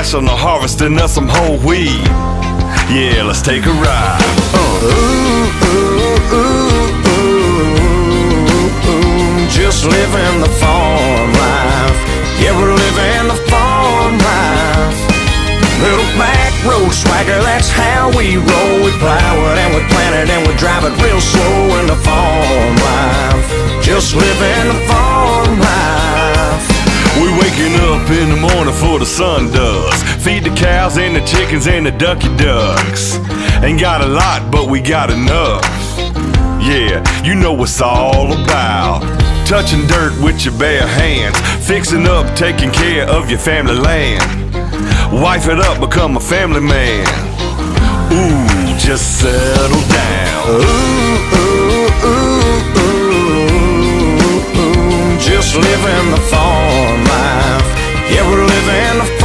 National Harvesting of some whole wheat. Yeah, let's take a ride. Just living the farm life. Yeah, we're living the farm life. Little back road swagger, that's how we roll. We plow it and we plant it and we drive it real slow in the farm life. Just living the farm life. We waking up in the morning before the sun does. Feed the cows and the chickens and the ducky ducks. Ain't got a lot, but we got enough. Yeah, you know what's all about. Touching dirt with your bare hands. Fixing up, taking care of your family land. Wife it up, become a family man. Ooh, just settle down. Just living the farm life. Yeah, we're living the farm life.